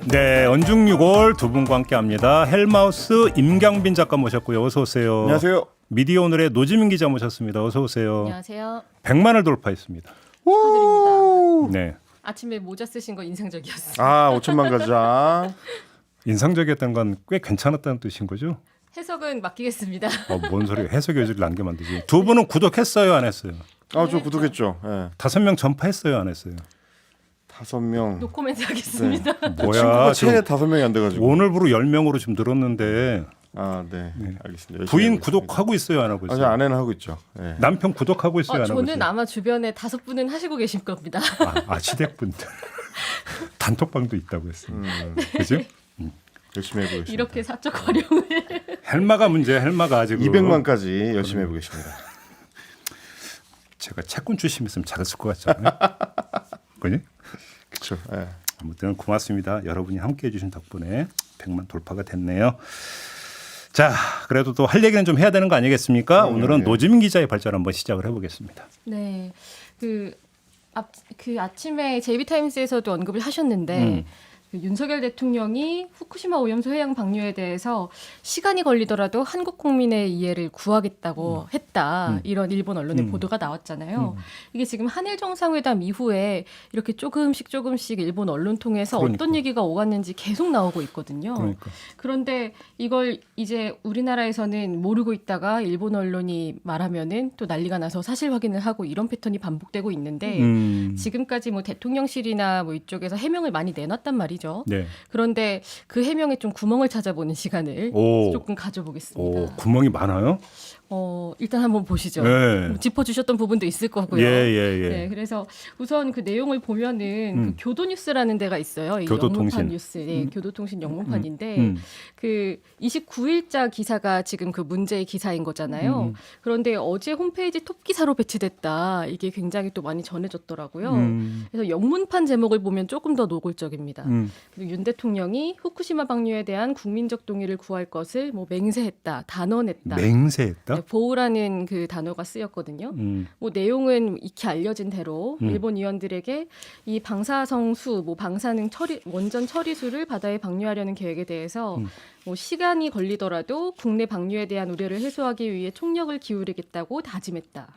네, 언중유골 두 분과 함께합니다. 헬마우스 임경빈 작가 모셨고요. 어서 오세요. 안녕하세요. 미디어 오늘의 노지민 기자 모셨습니다. 어서 오세요. 안녕하세요. 100만을 돌파했습니다. 축하드립니다. 네, 아침에 모자 쓰신 거 인상적이었어요. 5천만 가자. 인상적이었던 건 꽤 괜찮았다는 뜻인 거죠? 해석은 맡기겠습니다. 뭔 소리예요? 해석 여지를 남게 만들지. 두 분은 구독했어요, 안 했어요? 저 구독했죠. 예. 5명 전파했어요, 안 했어요? 5명. 노코멘트 하겠습니다. 뭐야? 친구가 최대 지금 5명이 안 돼가지고. 오늘부로 10명으로 지금 늘었는데 네. 알겠습니다. 열심히 부인 하겠습니다. 구독하고 있어요, 안 하고 저 있어요? 아내는 하고 있죠. 예. 남편 구독하고 있어요, 안 하고 있어요? 저는 아마 주변에 5분은 하시고 계실 겁니다. 시댁분들 단톡방도 있다고 했어요. 그죠? 열심히 해보겠습니다. 이렇게 사적 활용을. 헬마가 문제야. 헬마가 지금 200만까지 열심히 해보겠습니다. 제가 채권 주시면 잘했을 것 같잖아요. 그지? 그렇죠. 예. 아무튼 고맙습니다. 여러분이 함께해 주신 덕분에 100만 돌파가 됐네요. 자, 그래도 또 할 얘기는 좀 해야 되는 거 아니겠습니까? 오늘은 노지민 기자의 발전 한번 시작을 해보겠습니다. 네, 그 아침에 JB타임스에서도 언급을 하셨는데 그 윤석열 대통령이 후쿠시마 오염수 해양 방류에 대해서 시간이 걸리더라도 한국 국민의 이해를 구하겠다고 했다. 이런 일본 언론의 보도가 나왔잖아요. 이게 지금 한일 정상회담 이후에 이렇게 조금씩 일본 언론 통해서 그러니까. 어떤 얘기가 오갔는지 계속 나오고 있거든요. 그러니까. 그런데 이걸 이제 우리나라에서는 모르고 있다가 일본 언론이 말하면은 또 난리가 나서 사실 확인을 하고 이런 패턴이 반복되고 있는데 지금까지 뭐 대통령실이나 뭐 이쪽에서 해명을 많이 내놨단 말이죠. 네. 그런데 그 해명에 좀 구멍을 찾아보는 시간을 오. 조금 가져보겠습니다. 구멍이 많아요? 일단 한번 보시죠. 네. 짚어주셨던 부분도 있을 거고요. 예. 네, 그래서 우선 그 내용을 보면은 그 교도뉴스라는 데가 있어요. 이 교도통신. 영문판 뉴스, 네, 교도통신 영문판인데 그 29일자 기사가 지금 그 문제의 기사인 거잖아요. 그런데 어제 홈페이지 톱 기사로 배치됐다. 이게 굉장히 또 많이 전해졌더라고요. 그래서 영문판 제목을 보면 조금 더 노골적입니다. 그리고 윤 대통령이 후쿠시마 방류에 대한 국민적 동의를 구할 것을 뭐 맹세했다, 단언했다. 맹세했다? 네, 보호라는 그 단어가 쓰였거든요. 뭐 내용은 익히 알려진 대로 일본 의원들에게 이 방사성수, 뭐 방사능 처리, 원전 처리수를 바다에 방류하려는 계획에 대해서 뭐 시간이 걸리더라도 국내 방류에 대한 우려를 해소하기 위해 총력을 기울이겠다고 다짐했다.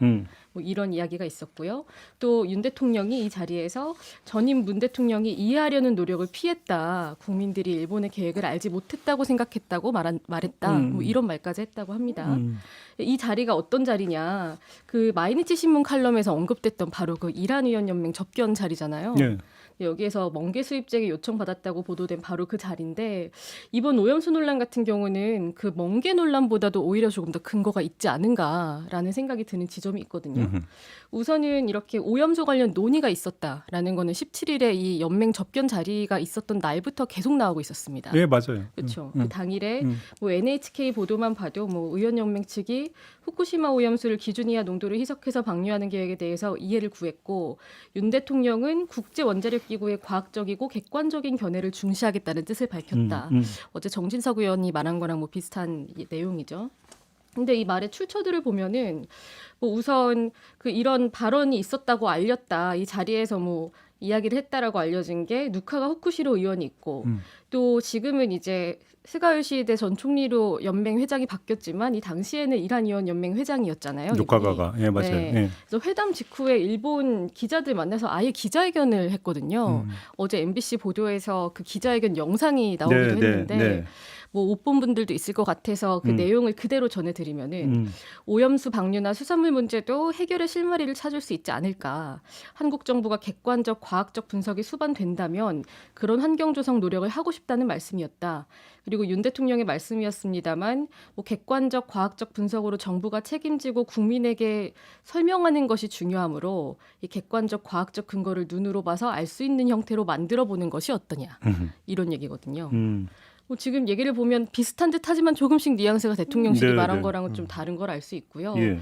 뭐 이런 이야기가 있었고요. 또 윤 대통령이 이 자리에서 전임 문 대통령이 이해하려는 노력을 피했다. 국민들이 일본의 계획을 알지 못했다고 생각했다고 말했다. 뭐 이런 말까지 했다고 합니다. 이 자리가 어떤 자리냐? 그 마이니치 신문 칼럼에서 언급됐던 바로 그 이란 의원 연맹 접견 자리잖아요. 네. 여기에서 멍게 수입쟁이 요청받았다고 보도된 바로 그 자리인데 이번 오염수 논란 같은 경우는 그 멍게 논란보다도 오히려 조금 더 근거가 있지 않은가라는 생각이 드는 지점이 있거든요. 우선은 이렇게 오염수 관련 논의가 있었다라는 거는 17일에 이 연맹 접견 자리가 있었던 날부터 계속 나오고 있었습니다. 네, 맞아요. 그렇죠. 그 당일에 뭐 NHK 보도만 봐도 뭐 의원연맹 측이 후쿠시마 오염수를 기준 이하 농도를 희석해서 방류하는 계획에 대해서 이해를 구했고 윤 대통령은 국제 원자력 기구의 과학적이고 객관적인 견해를 중시하겠다는 뜻을 밝혔다. 어제 정진석 의원이 말한 거랑 뭐 비슷한 내용이죠. 근데 이 말의 출처들을 보면은 뭐 우선 그 이런 발언이 있었다고 알렸다. 이 자리에서 뭐 이야기를 했다라고 알려진 게 누카가 후쿠시로 의원이 있고 또 지금은 이제 스가 요시히데 전 총리로 연맹 회장이 바뀌었지만 이 당시에는 이란 의원 연맹 회장이었잖아요. 누카가가. 예, 맞아요. 네. 예. 그래서 회담 직후에 일본 기자들 만나서 아예 기자회견을 했거든요. 어제 MBC 보도에서 그 기자회견 영상이 나오기도 했는데 뭐 못 본 분들도 있을 것 같아서 그 내용을 그대로 전해드리면은 오염수 방류나 수산물 문제도 해결의 실마리를 찾을 수 있지 않을까. 한국 정부가 객관적 과학적 분석이 수반된다면 그런 환경 조성 노력을 하고 싶다는 말씀이었다. 그리고 윤 대통령의 말씀이었습니다만 뭐 객관적 과학적 분석으로 정부가 책임지고 국민에게 설명하는 것이 중요하므로 이 객관적 과학적 근거를 눈으로 봐서 알 수 있는 형태로 만들어 보는 것이 어떠냐. 이런 얘기거든요. 뭐 지금 얘기를 보면 비슷한 듯하지만 조금씩 뉘앙스가 대통령실이 네, 말한 네. 거랑은 좀 다른 걸 알 수 있고요. 예.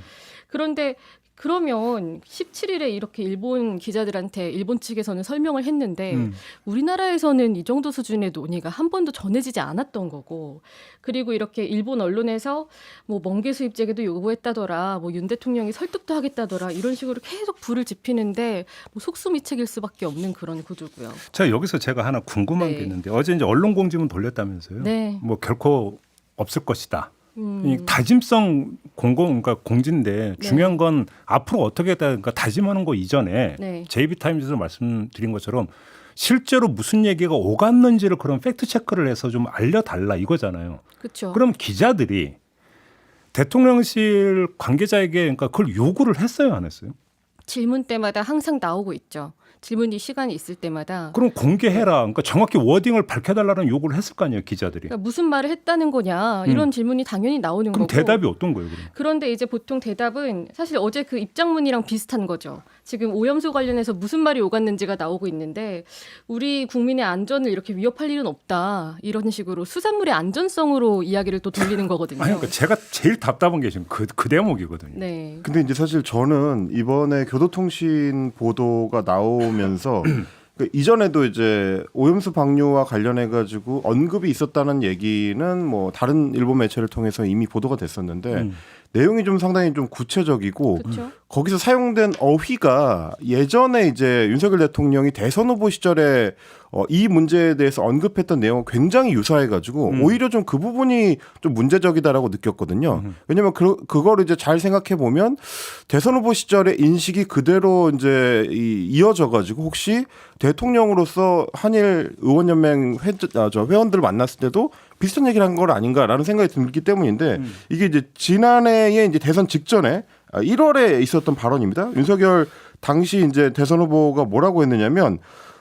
그런데 그러면 17일에 이렇게 일본 기자들한테 일본 측에서는 설명을 했는데 우리나라에서는 이 정도 수준의 논의가 한 번도 전해지지 않았던 거고, 그리고 이렇게 일본 언론에서 뭐 멍게 수입 재개도 요구했다더라, 뭐 윤 대통령이 설득도 하겠다더라, 이런 식으로 계속 불을 지피는데 뭐 속수무책일 수밖에 없는 그런 구조고요. 자, 여기서 제가 하나 궁금한 네. 게 있는데 어제 이제 언론 공지문 돌렸다면서요? 네. 뭐 결코 없을 것이다. 이 다짐성 그러니까 공지인데 중요한 건 앞으로 어떻게 했다, 그러니까 다짐하는 거 이전에 네. JB타임즈에서 말씀드린 것처럼 실제로 무슨 얘기가 오갔는지를 그런 팩트 체크를 해서 좀 알려달라 이거잖아요. 그렇죠. 그럼 기자들이 대통령실 관계자에게 그러니까 그걸 요구를 했어요, 안 했어요? 질문 때마다 항상 나오고 있죠. 질문이 시간이 있을 때마다. 그럼 공개해라. 그러니까 정확히 워딩을 밝혀달라는 요구를 했을 거 아니에요, 기자들이. 그러니까 무슨 말을 했다는 거냐, 이런 질문이 당연히 나오는 그럼 거고. 대답이 어떤 거예요, 그럼? 그런데 이제 보통 대답은 사실 어제 그 입장문이랑 비슷한 거죠. 지금 오염수 관련해서 무슨 말이 오갔는지가 나오고 있는데 우리 국민의 안전을 이렇게 위협할 일은 없다, 이런 식으로 수산물의 안전성으로 이야기를 또 돌리는 거거든요. 아니, 그러니까 제가 제일 답답한 게 지금 그 대목이거든요. 네. 근데 이제 사실 저는 이번에 교도통신 보도가 나오면서 그 이전에도 이제 오염수 방류와 관련해 가지고 언급이 있었다는 얘기는 뭐 다른 일본 매체를 통해서 이미 보도가 됐었는데 내용이 좀 상당히 좀 구체적이고 그렇죠. 거기서 사용된 어휘가 예전에 이제 윤석열 대통령이 대선 후보 시절에 이 문제에 대해서 언급했던 내용은 굉장히 유사해가지고 오히려 좀 그 부분이 좀 문제적이다라고 느꼈거든요. 왜냐하면 그거를 이제 잘 생각해 보면 대선 후보 시절의 인식이 그대로 이제 이어져가지고 혹시 대통령으로서 한일 의원연맹 회원들 만났을 때도 비슷한 얘기를 한 건 아닌가라는 생각이 들기 때문인데 이게 이제 지난해에 이제 대선 직전에 1월에 있었던 발언입니다. 윤석열 당시 이제 대선 후보가 뭐라고 했느냐면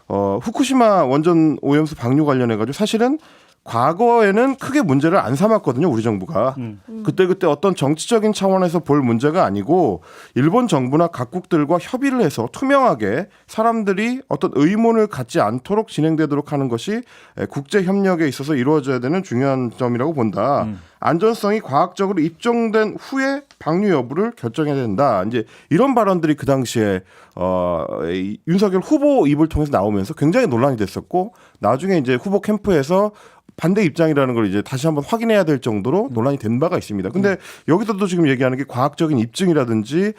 후쿠시마 원전 오염수 방류 관련해 가지고 사실은 과거에는 크게 문제를 안 삼았거든요, 우리 정부가. 그때 어떤 정치적인 차원에서 볼 문제가 아니고 일본 정부나 각국들과 협의를 해서 투명하게 사람들이 어떤 의문을 갖지 않도록 진행되도록 하는 것이 국제 협력에 있어서 이루어져야 되는 중요한 점이라고 본다. 안전성이 과학적으로 입증된 후에 방류 여부를 결정해야 된다. 이제 이런 발언들이 그 당시에 윤석열 후보 입을 통해서 나오면서 굉장히 논란이 됐었고, 나중에 이제 후보 캠프에서 반대 입장이라는 걸 이제 다시 한번 확인해야 될 정도로 논란이 된 바가 있습니다. 근데 여기서도 지금 얘기하는 게 과학적인 입증이라든지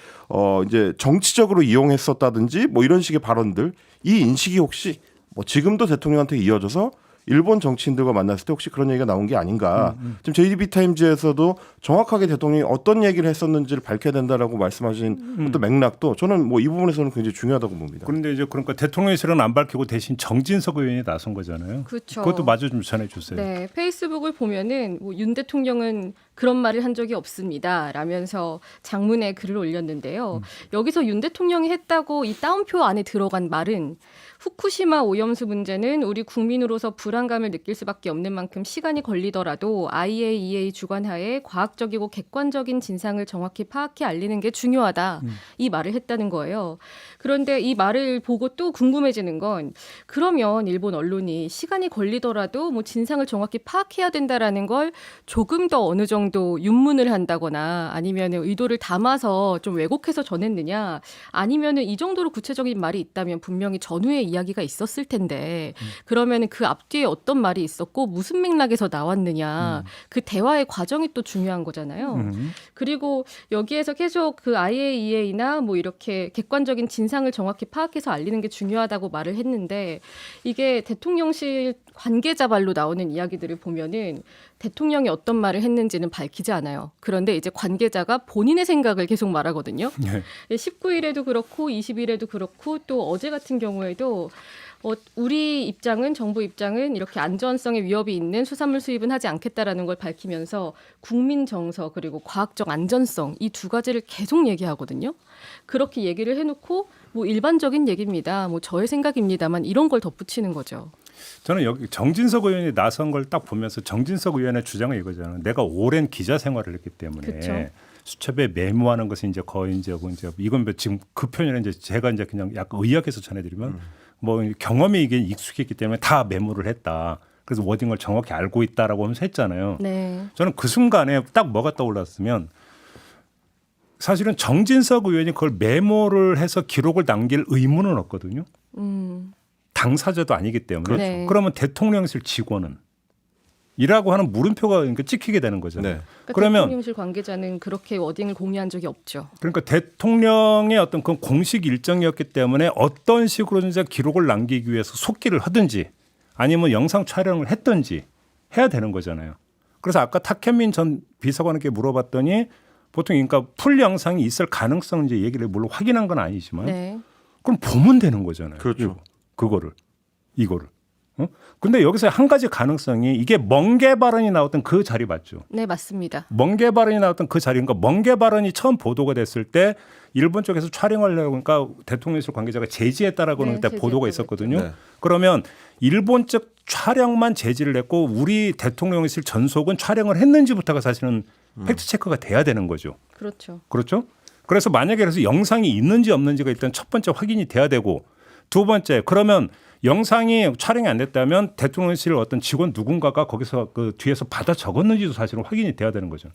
이제 정치적으로 이용했었다든지 뭐 이런 식의 발언들, 이 인식이 혹시 뭐 지금도 대통령한테 이어져서 일본 정치인들과 만났을 때 혹시 그런 얘기가 나온 게 아닌가. 지금 JB타임즈에서도 정확하게 대통령이 어떤 얘기를 했었는지를 밝혀야 된다라고 말씀하신 어떤 맥락도 저는 뭐 이 부분에서는 굉장히 중요하다고 봅니다. 그런데 이제 그러니까 대통령실은 안 밝히고 대신 정진석 의원이 나선 거잖아요. 그렇죠. 그것도 마저 좀 전해 주세요. 네, 페이스북을 보면은 뭐 윤 대통령은 그런 말을 한 적이 없습니다 라면서 장문에 글을 올렸는데요. 여기서 윤 대통령이 했다고 이 따옴표 안에 들어간 말은 후쿠시마 오염수 문제는 우리 국민으로서 불안감을 느낄 수밖에 없는 만큼 시간이 걸리더라도 IAEA 주관하에 과학적이고 객관적인 진상을 정확히 파악해 알리는 게 중요하다. 이 말을 했다는 거예요. 그런데 이 말을 보고 또 궁금해지는 건, 그러면 일본 언론이 시간이 걸리더라도 뭐 진상을 정확히 파악해야 된다라는 걸 조금 더 어느 정도 윤문을 한다거나 아니면 의도를 담아서 좀 왜곡해서 전했느냐, 아니면은 이 정도로 구체적인 말이 있다면 분명히 전후에 이야기가 있었을 텐데 그러면은 그 앞뒤에 어떤 말이 있었고 무슨 맥락에서 나왔느냐, 그 대화의 과정이 또 중요한 거잖아요. 그리고 여기에서 계속 그 IAEA나 뭐 이렇게 객관적인 진상을 정확히 파악해서 알리는 게 중요하다고 말을 했는데, 이게 대통령실 관계자 발로 나오는 이야기들을 보면은 대통령이 어떤 말을 했는지는 밝히지 않아요. 그런데 이제 관계자가 본인의 생각을 계속 말하거든요. 네. 19일에도 그렇고 20일에도 그렇고 또 어제 같은 경우에도 우리 입장은, 정부 입장은 이렇게 안전성에 위협이 있는 수산물 수입은 하지 않겠다라는 걸 밝히면서 국민 정서 그리고 과학적 안전성, 이 두 가지를 계속 얘기하거든요. 그렇게 얘기를 해놓고 뭐 일반적인 얘기입니다, 뭐 저의 생각입니다만 이런 걸 덧붙이는 거죠. 저는 여기 정진석 의원이 나선 걸 딱 보면서 정진석 의원의 주장은 이거잖아요. 내가 오랜 기자 생활을 했기 때문에 그쵸. 수첩에 메모하는 것은 이제 거의 이제 이건 지금 그 표현은 이제 제가 이제 그냥 약간 의학에서 전해드리면 뭐 경험이 이게 익숙했기 때문에 다 메모를 했다. 그래서 워딩을 정확히 알고 있다라고 하면서 했잖아요. 네. 저는 그 순간에 딱 뭐가 떠올랐으면 사실은 정진석 의원이 그걸 메모를 해서 기록을 남길 의무는 없거든요. 당사자도 아니기 때문에. 네. 그러면 대통령실 직원은 이라고 하는 물음표가 그러니까 찍히게 되는 거잖아요. 네. 그러니까 그러면 대통령실 관계자는 그렇게 워딩을 공유한 적이 없죠. 그러니까 대통령의 어떤 그 공식 일정이었기 때문에 어떤 식으로든지 기록을 남기기 위해서 속기를 하든지 아니면 영상 촬영을 했든지 해야 되는 거잖아요. 그래서 아까 탁현민 전 비서관에게 물어봤더니 보통 그러니까 풀 영상이 있을 가능성 이제 얘기를 물론 확인한 건 아니지만 네. 그럼 보면 되는 거잖아요. 그렇죠. 그거를 이거를. 근데 여기서 한 가지 가능성이 이게 멍게 발언이 나왔던 그 자리 맞죠? 네, 맞습니다. 멍게 발언이 나왔던 그 자리인가 멍게 발언이 처음 보도가 됐을 때 일본 쪽에서 촬영하려고 하니까 대통령실 관계자가 제지했다라고는 네, 그때 보도가 제지했다고 있었거든요. 네. 그러면 일본 측 촬영만 제지를 했고 우리 대통령실 전속은 촬영을 했는지부터가 사실은 팩트 체크가 돼야 되는 거죠. 그렇죠. 그렇죠? 그래서 만약에 그래서 영상이 있는지 없는지가 일단 첫 번째 확인이 돼야 되고 두 번째 그러면 영상이 촬영이 안 됐다면 대통령실 어떤 직원 누군가가 거기서 그 뒤에서 받아 적었는지도 사실은 확인이 돼야 되는 거죠.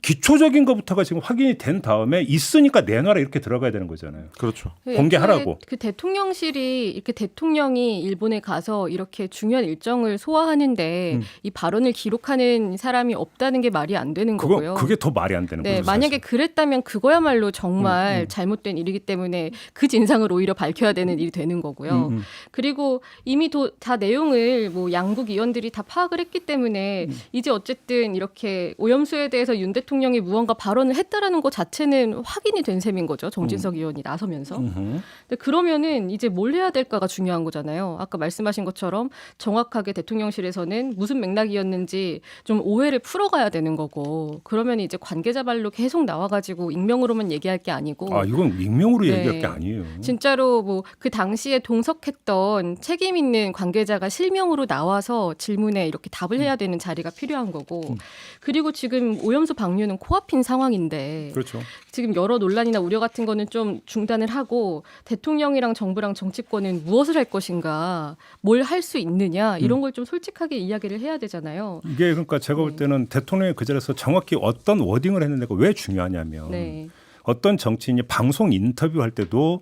기초적인 것부터가 지금 확인이 된 다음에 있으니까 내놔라 이렇게 들어가야 되는 거잖아요. 그렇죠. 공개하라고. 애초에 그 대통령실이 이렇게 대통령이 일본에 가서 이렇게 중요한 일정을 소화하는데 이 발언을 기록하는 사람이 없다는 게 말이 안 되는 거고요. 그게 더 말이 안 되는 네, 거죠. 만약에 그랬다면 그거야말로 정말 잘못된 일이기 때문에 그 진상을 오히려 밝혀야 되는 일이 되는 거고요. 그리고 이미 다 내용을 뭐 양국 의원들이 다 파악을 했기 때문에 이제 어쨌든 이렇게 오염수에 대해서 윤 대통령이 무언가 발언을 했다라는 것 자체는 확인이 된 셈인 거죠. 정진석 의원이 나서면서. 근데 그러면은 이제 뭘 해야 될까가 중요한 거잖아요. 아까 말씀하신 것처럼 정확하게 대통령실에서는 무슨 맥락이었는지 좀 오해를 풀어가야 되는 거고 그러면 이제 관계자 말로 계속 나와가지고 익명으로만 얘기할 게 아니고 아 이건 익명으로 네. 얘기할 게 아니에요. 진짜로 뭐 그 당시에 동석했던 책임 있는 관계자가 실명으로 나와서 질문에 이렇게 답을 해야 되는 자리가 필요한 거고 그리고 지금 오염수 방류는 코앞인 상황인데 그렇죠. 지금 여러 논란이나 우려 같은 거는 좀 중단을 하고 대통령이랑 정부랑 정치권은 무엇을 할 것인가 뭘 할 수 있느냐 이런 걸 좀 솔직하게 이야기를 해야 되잖아요. 이게 그러니까 제가 볼 때는 대통령이 그 자리에서 정확히 어떤 워딩을 했는데가 왜 중요하냐면 네. 어떤 정치인이 방송 인터뷰할 때도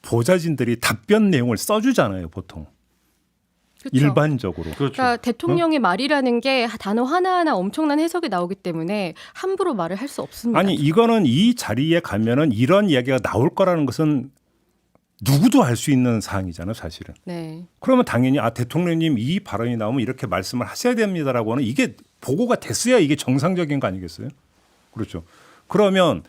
보좌진들이 답변 내용을 써주잖아요, 보통. 그렇죠. 일반적으로. 그렇죠. 그러니까 대통령의 말이라는 게 단어 하나하나 엄청난 해석이 나오기 때문에 함부로 말을 할 수 없습니다. 아니 이거는 이 자리에 가면은 이런 이야기가 나올 거라는 것은 누구도 알 수 있는 사항이잖아요, 사실은. 네. 그러면 당연히 대통령님 이 발언이 나오면 이렇게 말씀을 하셔야 됩니다라고 하는 이게 보고가 됐어야 이게 정상적인 거 아니겠어요? 그렇죠. 그러면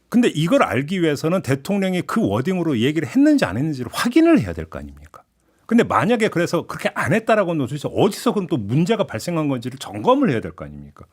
근데 이걸 알기 위해서는 대통령이 그 워딩으로 얘기를 했는지 안 했는지를 확인을 해야 될 거 아닙니까? 근데 만약에 그래서 그렇게 안 했다라고 하면 도대체 어디서 그럼 또 문제가 발생한 건지를 점검을 해야 될 거 아닙니까?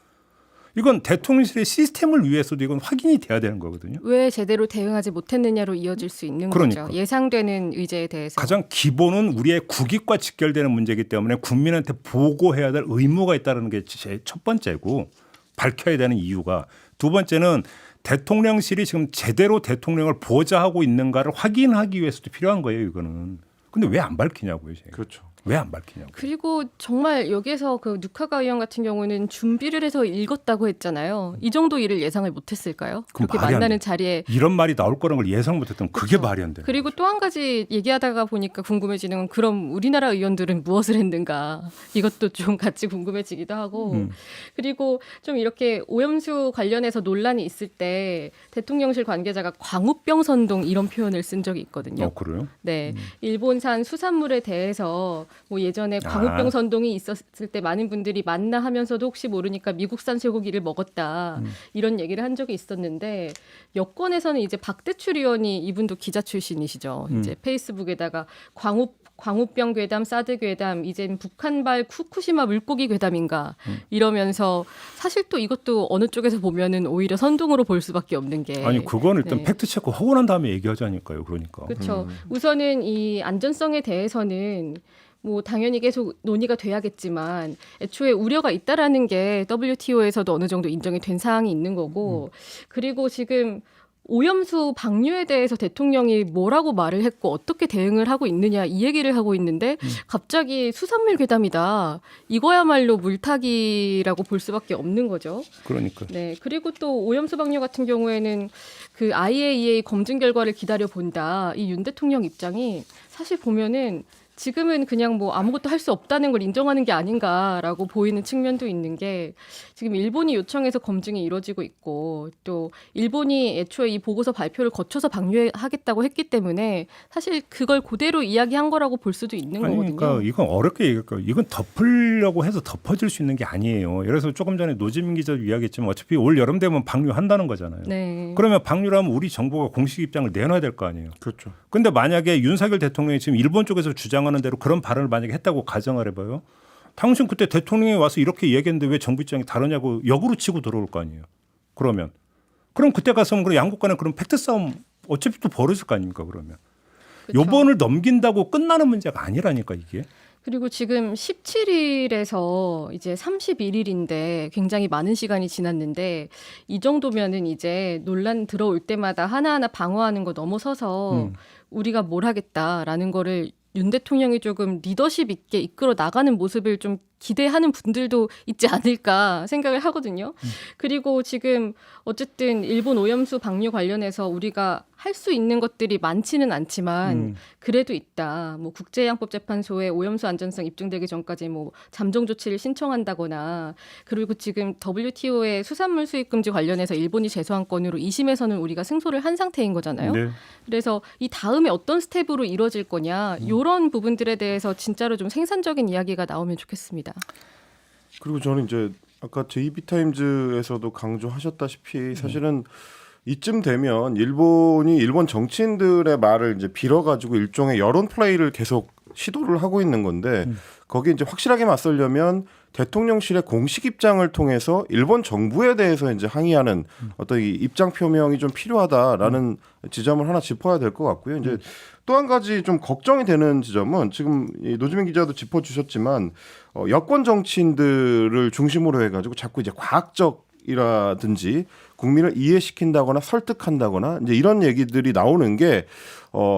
이건 대통령실의 시스템을 위해서도 이건 확인이 돼야 되는 거거든요. 왜 제대로 대응하지 못했느냐로 이어질 수 있는 그러니까. 거죠. 예상되는 의제에 대해서. 가장 기본은 우리의 국익과 직결되는 문제이기 때문에 국민한테 보고해야 될 의무가 있다는 게 제 첫 번째고 밝혀야 되는 이유가 두 번째는 대통령실이 지금 제대로 대통령을 보좌하고 있는가를 확인하기 위해서도 필요한 거예요. 이거는. 근데 왜 안 밝히냐고요. 제가. 그렇죠. 왜 안 밝히냐고. 그리고 정말 여기에서 그 누카가 의원 같은 경우는 준비를 해서 읽었다고 했잖아요. 이 정도 일을 예상을 못했을까요? 그럼 그렇게 말이 안 만나는 돼. 자리에. 이런 말이 나올 거라는 걸 예상 못했던 그게 그렇죠. 말이 안 돼. 그리고 또 한 가지 얘기하다가 보니까 궁금해지는 건 그럼 우리나라 의원들은 무엇을 했는가 이것도 좀 같이 궁금해지기도 하고 그리고 좀 이렇게 오염수 관련해서 논란이 있을 때 대통령실 관계자가 광우병 선동 이런 표현을 쓴 적이 있거든요. 그래요? 네, 일본산 수산물에 대해서 뭐 예전에 광우병 선동이 있었을 때 많은 분들이 맞나 하면서도 혹시 모르니까 미국산 쇠고기를 먹었다 이런 얘기를 한 적이 있었는데 여권에서는 이제 박대출 의원이 이분도 기자 출신이시죠. 이제 페이스북에다가 광우병 괴담, 사드 괴담, 이젠 북한발 후쿠시마 물고기 괴담인가 이러면서 사실 또 이것도 어느 쪽에서 보면은 오히려 선동으로 볼 수밖에 없는 게 아니 그건 일단 네. 팩트 체크 하고 난 다음에 얘기하자니까요. 그러니까. 그렇죠. 우선은 이 안전성에 대해서는 뭐 당연히 계속 논의가 돼야겠지만 애초에 우려가 있다라는 게 WTO에서도 어느 정도 인정이 된 사항이 있는 거고 그리고 지금 오염수 방류에 대해서 대통령이 뭐라고 말을 했고 어떻게 대응을 하고 있느냐 이 얘기를 하고 있는데 갑자기 수산물 괴담이다. 이거야말로 물타기라고 볼 수밖에 없는 거죠. 그러니까. 네. 그리고 또 오염수 방류 같은 경우에는 그 IAEA 검증 결과를 기다려 본다. 이 윤 대통령 입장이 사실 보면은 지금은 그냥 뭐 아무것도 할 수 없다는 걸 인정하는 게 아닌가라고 보이는 측면도 있는 게 지금 일본이 요청해서 검증이 이루어지고 있고 또 일본이 애초에 이 보고서 발표를 거쳐서 방류하겠다고 했기 때문에 사실 그걸 그대로 이야기한 거라고 볼 수도 있는 아니, 거거든요. 그러니까 이건 어렵게 얘기할 거예요. 이건 덮으려고 해서 덮어질 수 있는 게 아니에요. 예를 들어서 조금 전에 노지민 기자도 이야기했지만 어차피 올 여름 되면 방류한다는 거잖아요. 네. 그러면 방류라면 우리 정부가 공식 입장을 내놔야 될 거 아니에요. 그렇죠. 근데 만약에 윤석열 대통령이 지금 일본 쪽에서 주장하는 대로 그런 발언을 만약에 했다고 가정을 해봐요. 당신 그때 대통령이 와서 이렇게 얘기했는데 왜 정부 입장이 다르냐고 역으로 치고 들어올 거 아니에요. 그럼 그때 가서 그럼 양국 간에 그런 팩트 싸움 어차피 또 벌어질 거 아닙니까 그러면. 그쵸. 요번을 넘긴다고 끝나는 문제가 아니라니까 이게. 그리고 지금 17일에서 이제 31일인데 굉장히 많은 시간이 지났는데 이 정도면은 이제 논란 들어올 때마다 하나하나 방어하는 거 넘어서서 우리가 뭘 하겠다라는 거를 윤 대통령이 조금 리더십 있게 이끌어 나가는 모습을 좀 기대하는 분들도 있지 않을까 생각을 하거든요. 그리고 지금 어쨌든 일본 오염수 방류 관련해서 우리가 할 수 있는 것들이 많지는 않지만 그래도 있다. 뭐 국제해양법재판소에 오염수 안전성 입증되기 전까지 뭐 잠정 조치를 신청한다거나 그리고 지금 WTO의 수산물 수입 금지 관련해서 일본이 제소한 건으로 2심에서는 우리가 승소를 한 상태인 거잖아요. 네. 그래서 이 다음에 어떤 스텝으로 이루어질 거냐 이런 부분들에 대해서 진짜로 좀 생산적인 이야기가 나오면 좋겠습니다. 그리고 저는 이제 아까 JB타임즈에서도 강조하셨다시피 사실은 이쯤 되면 일본 정치인들의 말을 이제 빌어가지고 일종의 여론 플레이를 계속 시도를 하고 있는 건데 거기에 이제 확실하게 맞서려면 대통령실의 공식 입장을 통해서 일본 정부에 대해서 이제 항의하는 어떤 이 입장 표명이 좀 필요하다라는 지점을 하나 짚어야 될 것 같고요. 이제 또 한 가지 좀 걱정이 되는 지점은 지금 이 노지민 기자도 짚어주셨지만 여권 정치인들을 중심으로 해가지고 자꾸 이제 과학적이라든지 국민을 이해시킨다거나 설득한다거나 이제 이런 얘기들이 나오는 게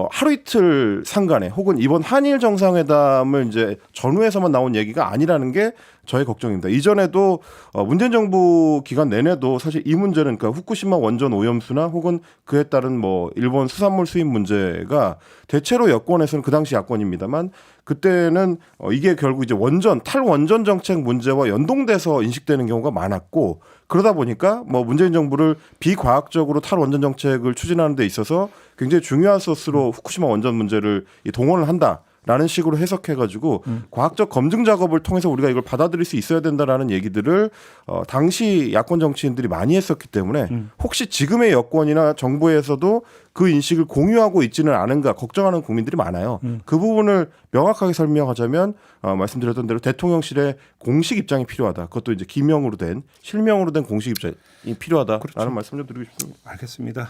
하루 이틀 상간에 혹은 이번 한일 정상회담을 이제 전후에서만 나온 얘기가 아니라는 게 저의 걱정입니다. 이전에도 문재인 정부 기간 내내도 사실 이 문제는 그러니까 후쿠시마 원전 오염수나 혹은 그에 따른 뭐 일본 수산물 수입 문제가 대체로 여권에서는 그 당시 야권입니다만 그때는 이게 결국 이제 탈원전 정책 문제와 연동돼서 인식되는 경우가 많았고 그러다 보니까 뭐 문재인 정부를 비과학적으로 탈원전 정책을 추진하는 데 있어서 굉장히 중요한 소스로 후쿠시마 원전 문제를 동원을 한다라는 식으로 해석해가지고 과학적 검증 작업을 통해서 우리가 이걸 받아들일 수 있어야 된다라는 얘기들을 당시 야권 정치인들이 많이 했었기 때문에 혹시 지금의 여권이나 정부에서도 그 인식을 공유하고 있지는 않은가 걱정하는 국민들이 많아요. 그 부분을 명확하게 설명하자면 말씀드렸던 대로 대통령실의 공식 입장이 필요하다. 그것도 이제 실명으로 된 공식 입장이 필요하다라는 그렇죠. 말씀 좀 드리고 싶습니다. 알겠습니다.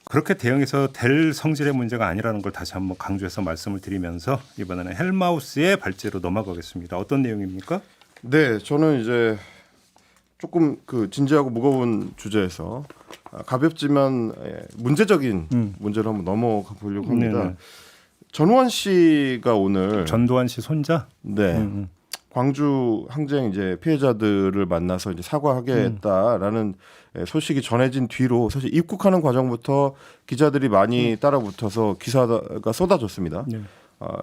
그렇게 대응해서 될 성질의 문제가 아니라는 걸 다시 한번 강조해서 말씀을 드리면서 이번에는 헬마우스의 발제로 넘어가겠습니다. 어떤 내용입니까? 네, 저는 이제 조금 그 진지하고 무거운 주제에서 가볍지만 문제적인 문제로 한번 넘어가 보려고 합니다. 네네. 전우환 씨가 오늘 전두환 씨 손자? 네. 광주 항쟁 이제 피해자들을 만나서 이제 사과하겠다라는 소식이 전해진 뒤로 사실 입국하는 과정부터 기자들이 많이 따라붙어서 기사가 쏟아졌습니다. 네.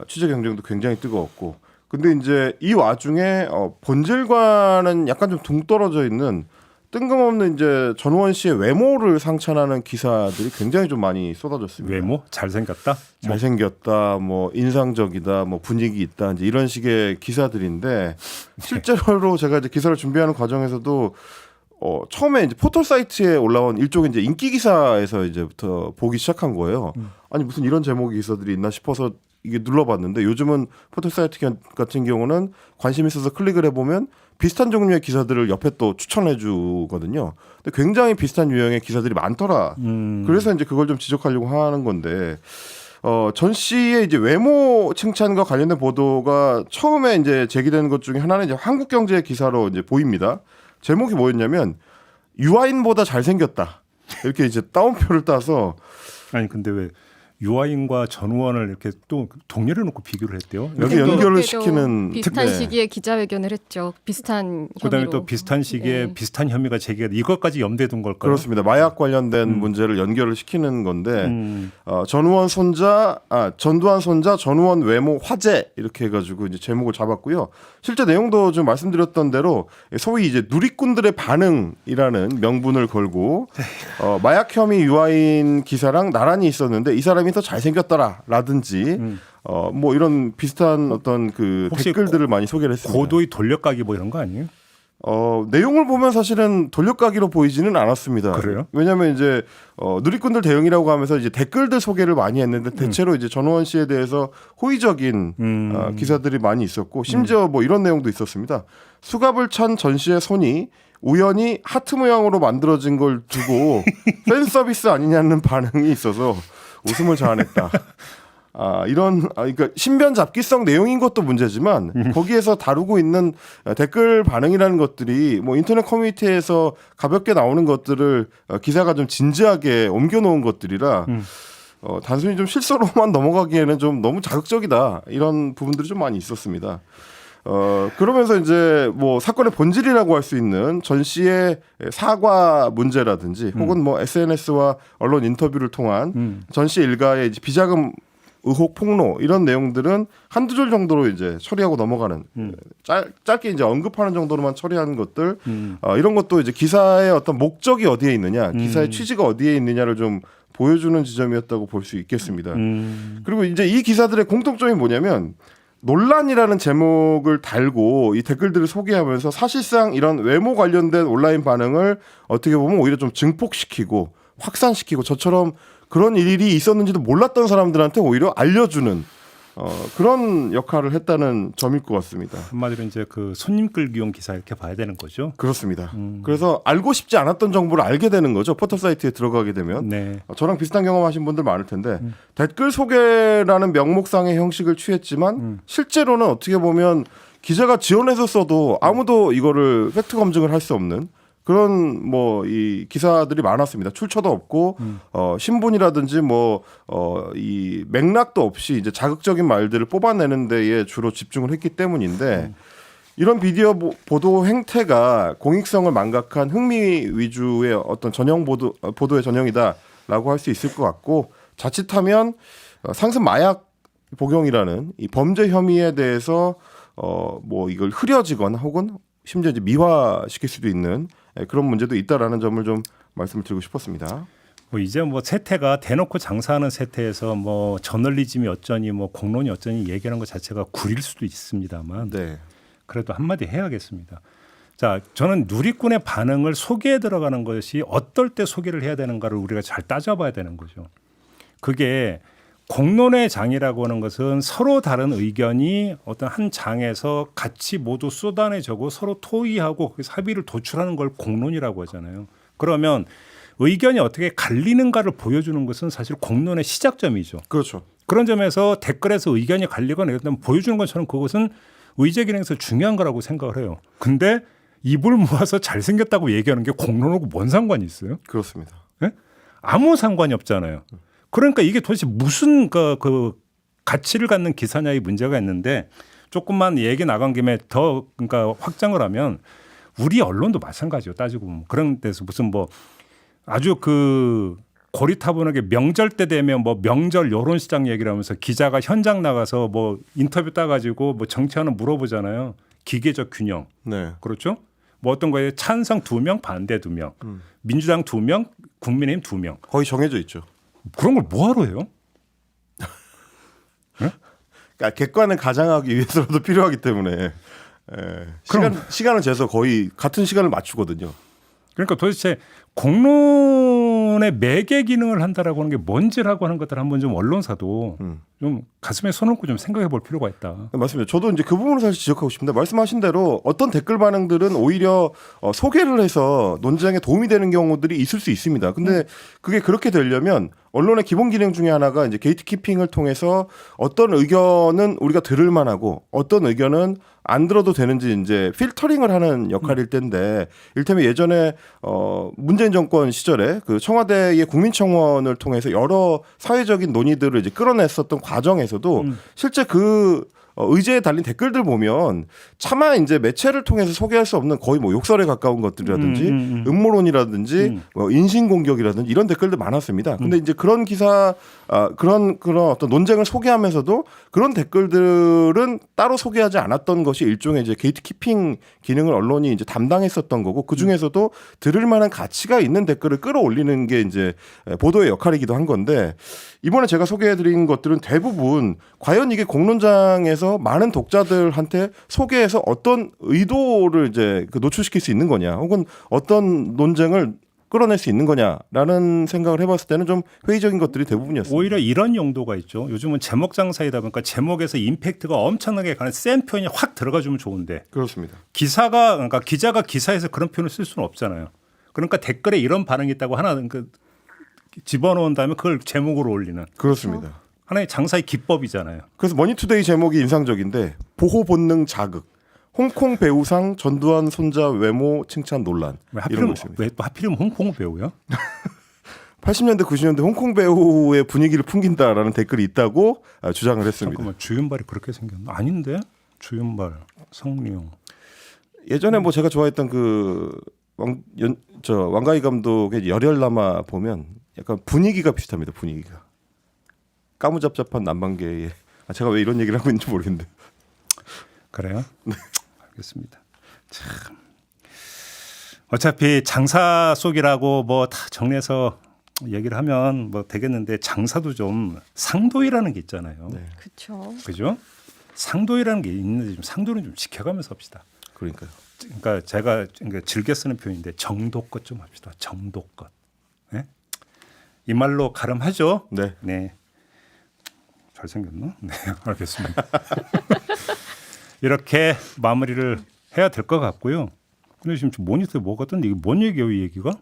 취재 경쟁도 굉장히 뜨거웠고, 근데 이제 이 와중에 본질과는 약간 좀 동떨어져 있는 뜬금없는 이제 전우원 씨의 외모를 상찬하는 기사들이 굉장히 좀 많이 쏟아졌습니다. 외모? 잘생겼다? 잘생겼다, 뭐 인상적이다, 뭐 분위기 있다, 이제 이런 식의 기사들인데 실제로 제가 이제 기사를 준비하는 과정에서도 처음에 이제 포털 사이트에 올라온 일종의 이제 인기 기사에서 이제부터 보기 시작한 거예요. 아니 무슨 이런 제목의 기사들이 있나 싶어서 이게 눌러봤는데 요즘은 포털 사이트 같은 경우는 관심 있어서 클릭을 해보면 비슷한 종류의 기사들을 옆에 또 추천해 주거든요. 근데 굉장히 비슷한 유형의 기사들이 많더라. 그래서 이제 그걸 좀 지적하려고 하는 건데 전 씨의 이제 외모 칭찬과 관련된 보도가 처음에 이제 제기되는 것 중에 하나는 이제 한국경제 기사로 이제 보입니다. 제목이 뭐였냐면 유아인보다 잘생겼다. 이렇게 이제 따옴표를 따서 아니 근데 왜 유아인과 전우원을 이렇게 또 동렬해 놓고 비교를 했대요. 여기 또 연결을 그때도 시키는 비슷한 네. 시기에 기자회견을 했죠. 비슷한 그다음에 혐의로. 또 비슷한 시기에 네. 비슷한 혐의가 제기가 이것까지 염두에 둔 걸까요? 그렇습니다. 마약 관련된 문제를 연결을 시키는 건데 전두환 손자 전우원 외모 화제 이렇게 해가지고 이제 제목을 잡았고요. 실제 내용도 좀 말씀드렸던 대로 소위 이제 누리꾼들의 반응이라는 명분을 걸고 마약 혐의 유아인 기사랑 나란히 있었는데 이 사람이 더 잘생겼더라라든지 뭐 이런 비슷한 어떤 그 혹시 댓글들을 많이 소개를 했습니다. 고도의 돌려가기 뭐 이런 거 아니에요? 내용을 보면 사실은 돌려가기로 보이지는 않았습니다. 그래요? 왜냐하면 이제 누리꾼들 대응이라고 하면서 이제 댓글들 소개를 많이 했는데 대체로 이제 전우원 씨에 대해서 호의적인 기사들이 많이 있었고 심지어 뭐 이런 내용도 있었습니다. 수갑을 찬 전 씨의 손이 우연히 하트 모양으로 만들어진 걸 두고 팬 서비스 아니냐는 반응이 있어서 웃음을 자아냈다. 그러니까 신변 잡기성 내용인 것도 문제지만 거기에서 다루고 있는 댓글 반응이라는 것들이 뭐 인터넷 커뮤니티에서 가볍게 나오는 것들을 기사가 좀 진지하게 옮겨놓은 것들이라 단순히 좀 실수로만 넘어가기에는 좀 너무 자극적이다 이런 부분들이 좀 많이 있었습니다. 그러면서 이제 뭐 사건의 본질이라고 할 수 있는 전 씨의 사과 문제라든지 혹은 뭐 SNS와 언론 인터뷰를 통한 전 씨 일가의 이제 비자금 의혹 폭로 이런 내용들은 한두 줄 정도로 이제 처리하고 넘어가는 짧게 이제 언급하는 정도로만 처리하는 것들 이런 것도 이제 기사의 어떤 목적이 어디에 있느냐 기사의 취지가 어디에 있느냐를 좀 보여주는 지점이었다고 볼 수 있겠습니다. 그리고 이제 이 기사들의 공통점이 뭐냐면 논란이라는 제목을 달고 이 댓글들을 소개하면서 사실상 이런 외모 관련된 온라인 반응을 어떻게 보면 오히려 좀 증폭시키고 확산시키고 저처럼 그런 일이 있었는지도 몰랐던 사람들한테 오히려 알려주는 그런 역할을 했다는 점일 것 같습니다. 한마디로 이제 그 손님 끌기용 기사 이렇게 봐야 되는 거죠. 그렇습니다. 그래서 알고 싶지 않았던 정보를 알게 되는 거죠. 포털 사이트에 들어가게 되면. 네. 저랑 비슷한 경험하신 분들 많을 텐데 댓글 소개라는 명목상의 형식을 취했지만 실제로는 어떻게 보면 기자가 지원해서 써도 아무도 이거를 팩트 검증을 할 수 없는 그런 뭐 이 기사들이 많았습니다. 출처도 없고 신분이라든지 뭐 이 맥락도 없이 이제 자극적인 말들을 뽑아내는 데에 주로 집중을 했기 때문인데 이런 비디오 보도 행태가 공익성을 망각한 흥미 위주의 어떤 전형 보도의 전형이다라고 할 수 있을 것 같고 자칫하면 상습 마약 복용이라는 이 범죄 혐의에 대해서 뭐 이걸 흐려지거나 혹은 심지어 이제 미화시킬 수도 있는 그런 문제도 있다라는 점을 좀 말씀을 드리고 싶었습니다. 뭐 이제 뭐 세태가 대놓고 장사하는 세태에서 뭐 저널리즘이 어쩌니 뭐 공론이 어쩌니 얘기하는 것 자체가 구릴 수도 있습니다만 네. 그래도 한마디 해야겠습니다. 자, 저는 누리꾼의 반응을 소개에 들어가는 것이 어떨 때 소개를 해야 되는가를 우리가 잘 따져봐야 되는 거죠. 그게 공론의 장이라고 하는 것은 서로 다른 의견이 어떤 한 장에서 같이 모두 쏟아내자고 서로 토의하고 거기서 합의를 도출하는 걸 공론이라고 하잖아요. 그러면 의견이 어떻게 갈리는가를 보여주는 것은 사실 공론의 시작점이죠. 그렇죠. 그런 점에서 댓글에서 의견이 갈리거나 이런 보여주는 것처럼 그것은 의제 기능에서 중요한 거라고 생각을 해요. 근데 입을 모아서 잘생겼다고 얘기하는 게 공론하고 뭔 상관이 있어요? 그렇습니다. 네? 아무 상관이 없잖아요. 그러니까 이게 도대체 무슨 그 가치를 갖는 기사냐의 문제가 있는데 조금만 얘기 나간 김에 더 그러니까 확장을 하면 우리 언론도 마찬가지요. 따지고 보면 그런 데서 무슨 뭐 아주 그 고리타분하게 명절 때 되면 뭐 명절 여론시장 얘기를 하면서 기자가 현장 나가서 뭐 인터뷰 따가지고 뭐 정치하는 물어보잖아요. 기계적 균형. 네. 그렇죠? 뭐 어떤 거에 찬성 2명, 반대 2명, 민주당 2명, 국민의힘 2명. 거의 정해져 있죠. 그런 걸 뭐하러 해요? 그러니까 객관을 가장하기 위해서라도 필요하기 때문에 시간을 재서 거의 같은 시간을 맞추거든요. 그러니까 도대체 공론의 매개 기능을 한다라고 하는 게 뭔지라고 하는 것들 한번 좀 언론사도 좀 가슴에 손 얹고 좀 생각해 볼 필요가 있다. 맞습니다. 저도 이제 그 부분을 사실 지적하고 싶은데 말씀하신 대로 어떤 댓글 반응들은 오히려 소개를 해서 논쟁에 도움이 되는 경우들이 있을 수 있습니다. 근데 그게 그렇게 되려면 언론의 기본 기능 중에 하나가 이제 게이트키핑을 통해서 어떤 의견은 우리가 들을 만하고 어떤 의견은 안 들어도 되는지 이제 필터링을 하는 역할일 텐데 일테면 예전에 문재인 정권 시절에 그 청와대의 국민청원을 통해서 여러 사회적인 논의들을 이제 끌어냈었던 과정에서도 실제 그 의제에 달린 댓글들 보면 차마 이제 매체를 통해서 소개할 수 없는 거의 뭐 욕설에 가까운 것들이라든지 음모론이라든지 뭐 인신공격이라든지 이런 댓글들 많았습니다. 근데 이제 그런 기사 그런 어떤 논쟁을 소개하면서도 그런 댓글들은 따로 소개하지 않았던 것이 일종의 이제 게이트키핑 기능을 언론이 이제 담당했었던 거고 그 중에서도 들을 만한 가치가 있는 댓글을 끌어올리는 게 이제 보도의 역할이기도 한 건데 이번에 제가 소개해드린 것들은 대부분 과연 이게 공론장에서 많은 독자들한테 소개해서 어떤 의도를 이제 노출시킬 수 있는 거냐, 혹은 어떤 논쟁을 끌어낼 수 있는 거냐라는 생각을 해봤을 때는 좀 회의적인 것들이 대부분이었습니다. 오히려 이런 용도가 있죠. 요즘은 제목 장사이다 보니까 제목에서 임팩트가 엄청나게 가는 센 표현이 확 들어가주면 좋은데 그렇습니다. 그러니까 기자가 기사에서 그런 표현을 쓸 수는 없잖아요. 그러니까 댓글에 이런 반응이 있다고 하나 집어넣은 다음에 그걸 제목으로 올리는 그렇습니다. 하나의 장사의 기법이잖아요. 그래서 머니투데이 제목이 인상적인데 보호 본능 자극. 홍콩 배우상 전두환 손자 외모 칭찬 논란. 이런 거 있습니다. 왜 또 하필이면 홍콩 배우야? 80년대 90년대 홍콩 배우의 분위기를 풍긴다라는 댓글이 있다고 주장을 했습니다. 잠깐만 주윤발이 그렇게 생겼나? 아닌데 주윤발, 성룡. 예전에 뭐 제가 좋아했던 그 왕가희 감독의 열혈남아 보면 약간 분위기가 비슷합니다. 분위기가 까무잡잡한 남방계의 제가 왜 이런 얘기를 하고 있는지 모르겠는데 그래요? 네. 알겠습니다. 참 어차피 장사 속이라고 뭐 다 정리해서 얘기를 하면 뭐 되겠는데 장사도 좀 상도이라는 게 있잖아요. 네. 그렇죠. 그죠? 상도이라는 게 있는데 좀 상도는 좀 지켜가면서 합시다. 그러니까요. 그러니까 제가 즐겨 쓰는 표현인데 정도껏 좀 합시다. 정도껏. 네? 이 말로 가름하죠. 네. 네. 잘생겼나? 네, 알겠습니다. 이렇게 마무리를 해야 될 것 같고요. 근데 지금 모니터에 뭐가 떴는데 이게 뭔 얘기예요, 이 얘기가?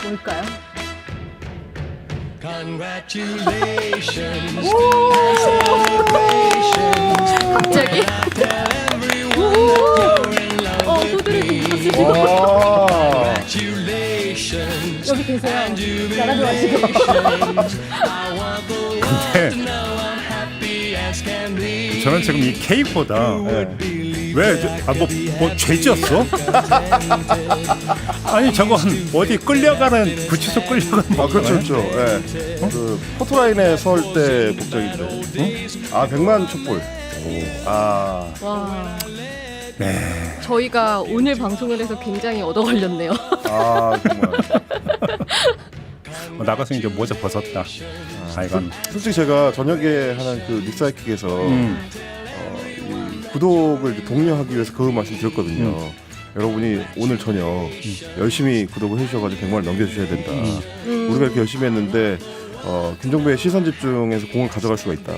뭘까요? Congratulations. 갑자기? 후드를 좀 와. Congratulations. 여기 계세요. 나가지 마시고. 근데 저는 지금 이 케이크보다 뭐 죄지었어? 아니 저건 어디 끌려가는 구치소 끌려가는 아 그렇죠, 그렇죠. 예. 그 포토라인에 설 때 복장인데. 아 100만 촛불. 아. 와. 네. 저희가 오늘 방송을 해서 굉장히 얻어 걸렸네요. 아 정말. 나가서 이제 모자 벗었다. 이건 솔직히 제가 저녁에 하는 그 뉴스하이킥에서 이 구독을 이제 독려하기 위해서 그 말씀 드렸거든요. 여러분이 오늘 저녁 열심히 구독을 해주셔가지고 100만을 넘겨주셔야 된다. 우리가 이렇게 열심히 했는데 김종배의 시선 집중에서 공을 가져갈 수가 있다.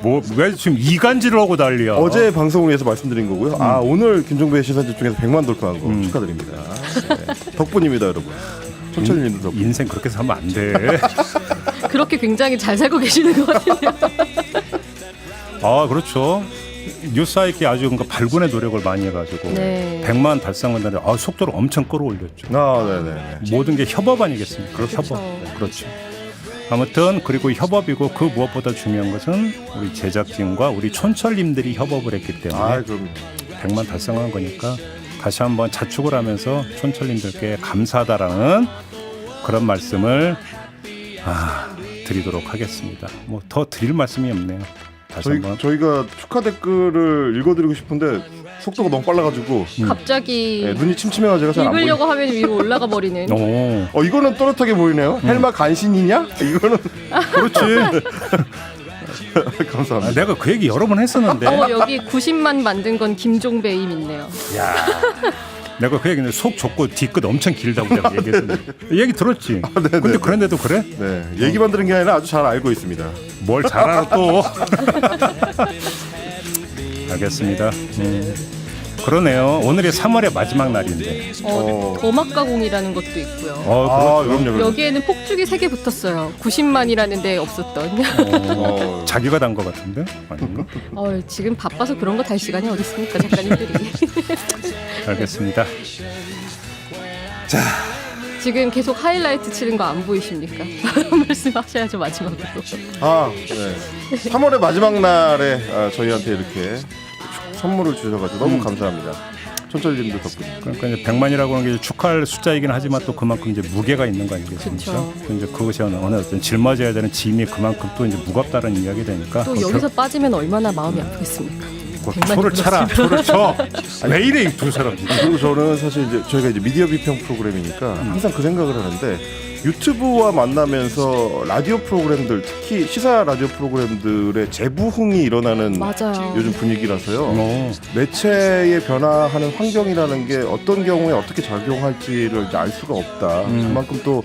뭐 왜 지금 이간질을 하고 난리야? 어제 방송을 위해서 말씀드린 거고요. 아 오늘 김종배의 시선 집중에서 100만 돌파한 거 축하드립니다. 네. 덕분입니다, 여러분. 천천히님도 덕분. 인생 그렇게 살면 안 돼. 그렇게 굉장히 잘 살고 계시는 것 같은데요. 아 그렇죠. 뉴스하이키 아주 그러니까 발군의 노력을 많이 해가지고 네. 100만 달성한 날에 속도를 엄청 끌어올렸죠. 아, 네네. 모든 게 협업 아니겠습니까? 그렇죠. 협업. 그렇죠. 아무튼 그리고 협업이고 그 무엇보다 중요한 것은 우리 제작진과 우리 촌철님들이 협업을 했기 때문에 아, 그럼 100만 달성한 거니까 다시 한번 자축을 하면서 촌철님들께 감사하다라는 그런 말씀을 드리도록 하겠습니다. 뭐 더 드릴 말씀이 없네요. 다시 한번. 저희가 축하 댓글을 읽어드리고 싶은데 속도가 너무 빨라가지고 갑자기 네, 눈이 침침해가지고 잘 안 보이. 읽으려고 하면 위로 올라가 버리는. 오, 이거는 또렷하게 보이네요. 헬마 간신이냐? 이거는 그렇지. 감사합니다. 내가 그 얘기 여러 번 했었는데. 여기 90만 만든 건 김종배임 있네요. 야, 내가 그 얘기는 속 좁고 뒤끝 엄청 길다고 내가 얘기했었는데. 얘기 들었지. 근데 그런데도 그래? 네, 얘기만 들은 게 아니라 아주 잘 알고 있습니다. 뭘 잘 알아 또. 알겠습니다. 그러네요. 오늘이 3월의 마지막 날인데. 더막가공이라는 것도 있고요. 그럼요. 여기에는 폭죽이 3개 붙었어요. 90만이라는 데 없었던. 자기가 단 것 같은데? 아닌가? 지금 바빠서 그런 거 달 시간이 어디 있습니까, 작가님들이. 알겠습니다. 지금 계속 하이라이트 치는 거 안 보이십니까? 말씀하셔야죠, 마지막으로. 네. 3월의 마지막 날에 저희한테 이렇게 선물을 주셔가지고 너무 감사합니다. 촌철님도 덕분에. 그러니까 이제 100만이라고 하는 게 축하할 숫자이긴 하지만 또 그만큼 이제 무게가 있는 거 아니겠습니까? 그쵸. 이제 그것이 어느 어떤 짊어져야 되는 짐이 그만큼 또 이제 무겁다는 이야기 되니까. 또 여기서 빠지면 얼마나 마음이 아프겠습니까? 초를 차라, 초를 쳐. 왜 이래 이 두 사람. 그리고 저는 사실 이제 저희가 이제 미디어 비평 프로그램이니까 항상 그 생각을 하는데 유튜브와 만나면서 라디오 프로그램들 특히 시사 라디오 프로그램들의 재부흥이 일어나는 맞아요. 요즘 분위기라서요. 매체의 변화하는 환경이라는 게 어떤 경우에 어떻게 작용할지를 이제 알 수가 없다. 그만큼 또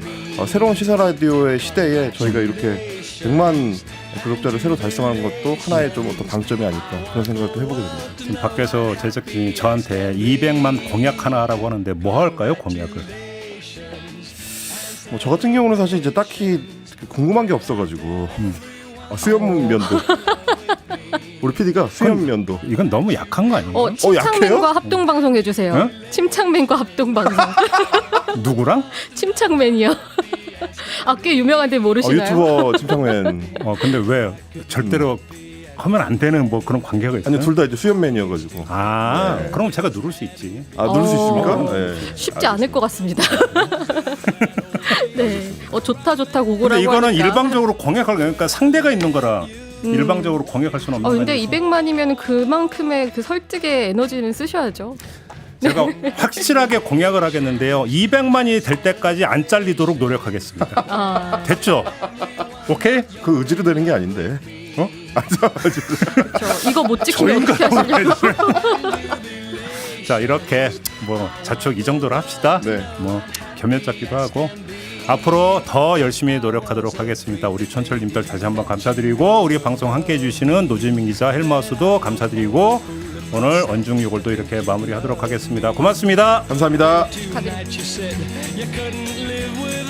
새로운 시사 라디오의 시대에 저희가 이렇게 100만 구독자를 새로 달성하는 것도 하나의 좀 어떤 방점이 아닐까 그런 생각도 해보게 됩니다. 지금 밖에서 제작진이 저한테 200만 공약 하나 하라고 하는데 뭐 할까요, 공약을? 저 같은 경우는 사실 이제 딱히 궁금한 게 없어가지고 수염면도 우리 PD가 수염면도 이건 너무 약한 거 아닌가? 침착맨과 합동방송 해주세요. 응? 침착맨과 합동방송. 누구랑? 침착맨이요. 꽤 유명한데 모르시나요? 유튜버 침착맨. 근데 왜 절대로 하면 안 되는 뭐 그런 관계가 있어요? 아니 둘 다 이제 수염맨이어가지고. 네. 그럼 제가 누를 수 있지. 누를 수 있습니까? 네. 쉽지 않을 것 같습니다. 네. 좋다 고고라고 근데 이거는 하니까. 일방적으로 공약할 그러니까 상대가 있는 거라 일방적으로 공약할 수는 없는 근데 거니까. 200만이면 그만큼의 그 설득의 에너지는 쓰셔야죠. 제가 확실하게 공약을 하겠는데요. 200만이 될 때까지 안 잘리도록 노력하겠습니다. 됐죠? 오케이? 그 의지로 되는 게 아닌데. 이거 못 지키면 어떻게 하시려고. 자, 이렇게 뭐 자축 이 정도로 합시다. 네. 뭐 겸연 잡기도 하고 앞으로 더 열심히 노력하도록 하겠습니다. 우리 촌철님들 다시 한번 감사드리고 우리 방송 함께해 주시는 노재민 기자, 헬마우스도 감사드리고 오늘 언중유골도 이렇게 마무리하도록 하겠습니다. 고맙습니다. 감사합니다. 축하드립니다. You said you couldn't live without